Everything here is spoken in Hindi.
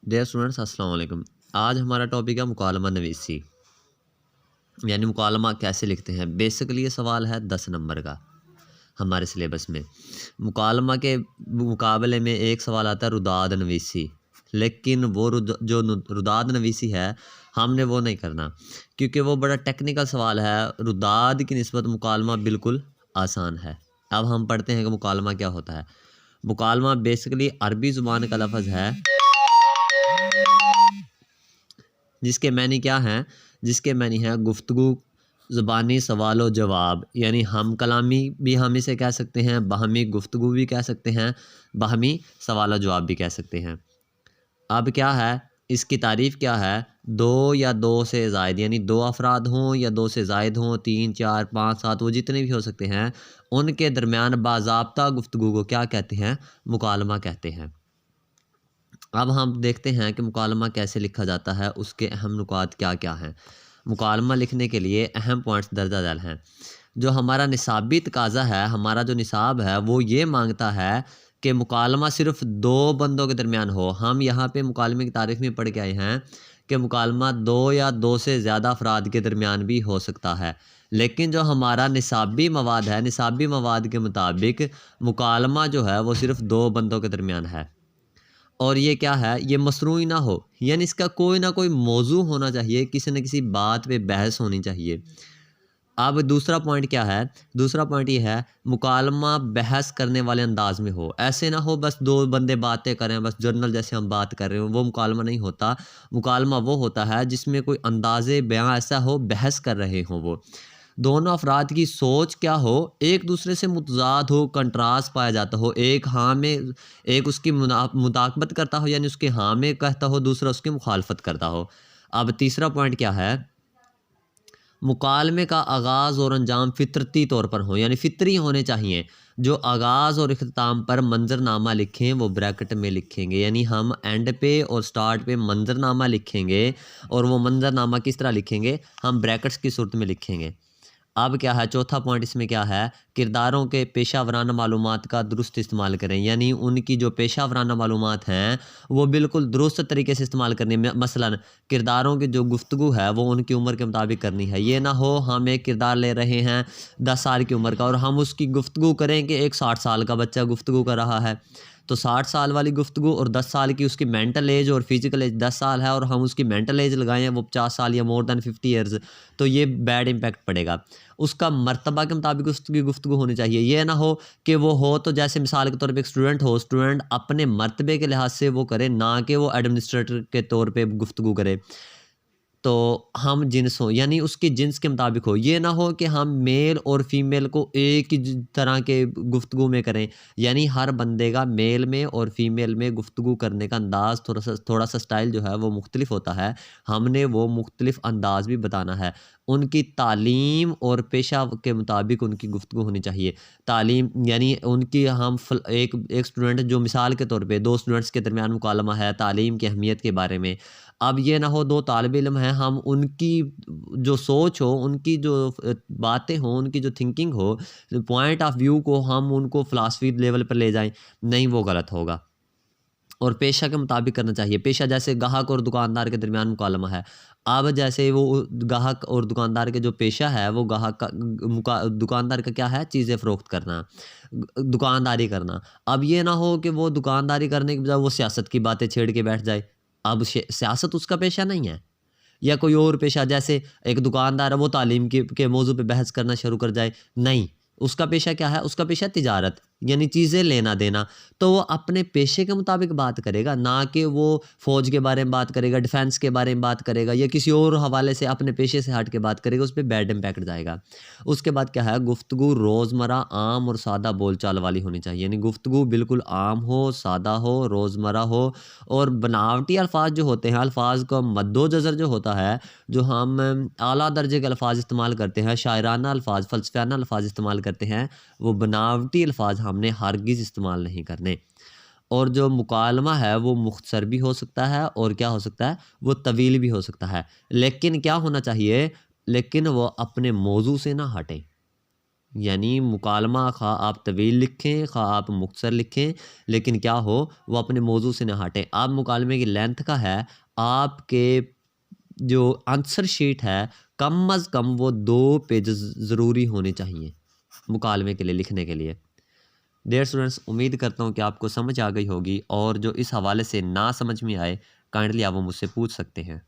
डियर स्टूडेंट्स अस्सलाम वालेकुम। आज हमारा टॉपिक है मुकालमा नवीसी, यानी मुकालमा कैसे लिखते हैं। बेसिकली ये सवाल है 10 नंबर का हमारे सिलेबस में। मुकालमा के मुकाबले में एक सवाल आता है रुदाद नवीसी, लेकिन वो रुदाद नवीसी है हमने वो नहीं करना, क्योंकि वो बड़ा टेक्निकल सवाल है। रुदाद की निस्बत मुकालमा बिल्कुल आसान है। अब हम पढ़ते हैं कि मुकालमा क्या होता है। मुकालमा बेसिकली अरबी ज़ुबान का लफ्ज़ है जिसके मैनी क्या हैं, जिसके मैनी है गुफ्तगू, ज़ुबानी सवाल व जवाब, यानी हम कलामी भी हम इसे कह सकते हैं, बाहमी गुफ्तगू भी कह सकते हैं, बाहमी सवाल व जवाब भी कह सकते हैं। अब क्या है, इसकी तारीफ़ क्या है, दो या दो से ज़ायद, यानी दो अफराद हों या दो से ज़ायद हों, 3 4 5 7 वो जितने भी हो सकते हैं, उनके दरमियान बाज़ाब्ता गुफ्तगू को क्या कहते हैं, मुकालमा कहते हैं। अब हम देखते हैं कि मुकालमा कैसे लिखा जाता है, उसके अहम नुकात क्या क्या हैं। मुकालमा लिखने के लिए अहम पॉइंट्स दर्जा झैल हैं। जो हमारा निसाबी तकाज़ा है, हमारा जो निसाब है वो ये मांगता है कि मुकालमा सिर्फ़ दो बंदों के दरमियान हो। हम यहाँ पे मुकालमे की तारीफ़ में पढ़ के आए हैं कि मुकालमा दो या दो से ज़्यादा अफराद के दरमियान भी हो सकता है, लेकिन जो हमारा निसाबी मवाद है, निसाबी मवाद के मुताबिक मुकालमा जो है वो सिर्फ़ दो बंदों के दरमियान है। और ये क्या है, ये मसरूई ना हो, यानी इसका कोई ना कोई मौजू होना चाहिए, किसी न किसी बात पे बहस होनी चाहिए। अब दूसरा पॉइंट क्या है, दूसरा पॉइंट ये है मुकालमा बहस करने वाले अंदाज में हो। ऐसे ना हो बस दो बंदे बातें करें, बस जर्नल जैसे हम बात कर रहे हो, वो मुकालमा नहीं होता। मुकालमा वो होता है जिसमें कोई अंदाज़े बयां ऐसा हो, बहस कर रहे हों वो। दोनों अफराद की सोच क्या हो, एक दूसरे से मुतज़ाद हो, कंट्रास्ट पाया जाता हो। एक हाँ में, एक उसकी मुदाकबत करता हो, यानी उसके हाँ में कहता हो, दूसरा उसकी मुखालफत करता हो। अब तीसरा पॉइंट क्या है, मुकालमे का आगाज़ और अंजाम फितरती तौर पर हो, यानी फितरी होने चाहिए। जो आगाज़ और इख्तिताम पर मंजरनामा लिखें वो ब्रैकेट में लिखेंगे, यानी हम एंड पे और स्टार्ट पे मंजरनामा लिखेंगे, और वो मंजरनामा किस तरह लिखेंगे, हम ब्रैकेट्स की सूरत में लिखेंगे। अब क्या है, चौथा पॉइंट इसमें क्या है, किरदारों के पेशा वराना मालूमात का दुरुस्त इस्तेमाल करें, यानी उनकी जो पेशा वराना मालूमात हैं वो बिल्कुल दुरुस्त तरीके से इस्तेमाल करनी है। मसलन किरदारों की जो गुफ्तगू है वो उनकी उम्र के मुताबिक करनी है। ये ना हो हम एक किरदार ले रहे हैं 10 साल की उम्र का और हम उसकी गुफ्तगू करें कि एक 60 साल का बच्चा गुफ्तगू कर रहा है, तो 60 साल वाली गुफ्तगू और 10 साल की उसकी मेंटल एज और फिजिकल एज 10 साल है, और हम उसकी मेंटल एज लगाएं वो 50 साल या मोर देन 50 ईयर्स, तो ये बैड इम्पैक्ट पड़ेगा। उसका मर्तबा के मुताबिक उसकी गुफ्तगू होनी चाहिए। ये ना हो कि वो हो तो जैसे मिसाल के तौर पे एक स्टूडेंट हो, स्टूडेंट अपने मर्तबे के लिहाज से वो करे, ना कि वो एडमिनिस्ट्रेटर के तौर पे गुफ्तगू करे। तो हम जिन्स हों, यानी उसकी जिन्स के मुताबिक हो। ये ना हो कि हम मेल और फीमेल को एक ही तरह के गुफ्तगू में करें, यानी हर बंदे का मेल में और फीमेल में गुफ्तगू करने का अंदाज़ थोड़ा सा स्टाइल जो है वो मुख्तलिफ होता है। हमने वो मुख्तलिफ अंदाज़ भी बताना है। उनकी तालीम और पेशा के मुताबिक उनकी गुफ्तगू होनी चाहिए। तालीम यानी उनकी हम एक एक स्टूडेंट, जो मिसाल के तौर पे दो स्टूडेंट्स के दरमियान मुकालमा है तालीम की अहमियत के बारे में। अब ये ना हो दो तालिब इल्म हैं, हम उनकी जो सोच हो, उनकी जो बातें हों, उनकी जो थिंकिंग हो, पॉइंट ऑफ व्यू को हम उनको फ़िलासफ़ी लेवल पर ले जाएँ, नहीं, वो गलत होगा। और पेशा के मुताबिक करना चाहिए। पेशा जैसे गाहक और दुकानदार के दरमियान मुकालमा है। अब जैसे वो गाहक और दुकानदार के जो पेशा है वो गाहक का दुकानदार का क्या है, चीज़ें फ़रोख्त करना, दुकानदारी करना। अब ये ना हो कि वो दुकानदारी करने की बजाय वो सियासत की बातें छेड़ के बैठ जाए। अब सियासत उसका पेशा नहीं है, या कोई और पेशा, जैसे एक दुकानदार है वो तालीम के मौजू पे बहस करना शुरू कर जाए, नहीं, उसका पेशा क्या है, उसका पेशा तिजारत, यानी चीज़ें लेना देना। तो वो अपने पेशे के मुताबिक बात करेगा, ना कि वो फ़ौज के बारे में बात करेगा, डिफेंस के बारे में बात करेगा, या किसी और हवाले से अपने पेशे से हट के बात करेगा, उस पे बैड इम्पैक्ट जाएगा। उसके बाद क्या है, गुफ्तगू रोज़मर्रा आम और सादा बोलचाल वाली होनी चाहिए, यानी गुफ्तगू बिल्कुल आम हो, सादा हो, रोज़मर्रा हो। और बनावटी अल्फाज जो होते हैं, अल्फाज का मद्दोजज़र जो होता है, जो हम आला दर्जे के अल्फाज इस्तेमाल करते हैं, शायराना अल्फाज, फ़लसफ़ियाना अल्फाज इस्तेमाल करते हैं, वो बनावटी अल्फाज हमने हरगिज़ इस्तेमाल नहीं करने। और जो मुकालमा है वो मुख्तसर भी हो सकता है, और क्या हो सकता है, वो तवील भी हो सकता है, लेकिन क्या होना चाहिए, लेकिन वो अपने मौजू से ना हटें। यानी मुकालमा खा आप तवील लिखें खा आप मुख्तसर लिखें, लेकिन क्या हो वो अपने मौजू से न हटें। आप मुकालमे की लेंथ का है, आपके जो आंसर शीट है कम अज़ कम वो 2 पेजेस ज़रूरी होने चाहिए मुकालमे के लिए लिखने के लिए। डियर स्टूडेंट्स, उम्मीद करता हूँ कि आपको समझ आ गई होगी, और जो इस हवाले से ना समझ में आए काइंडली आप वो मुझसे पूछ सकते हैं।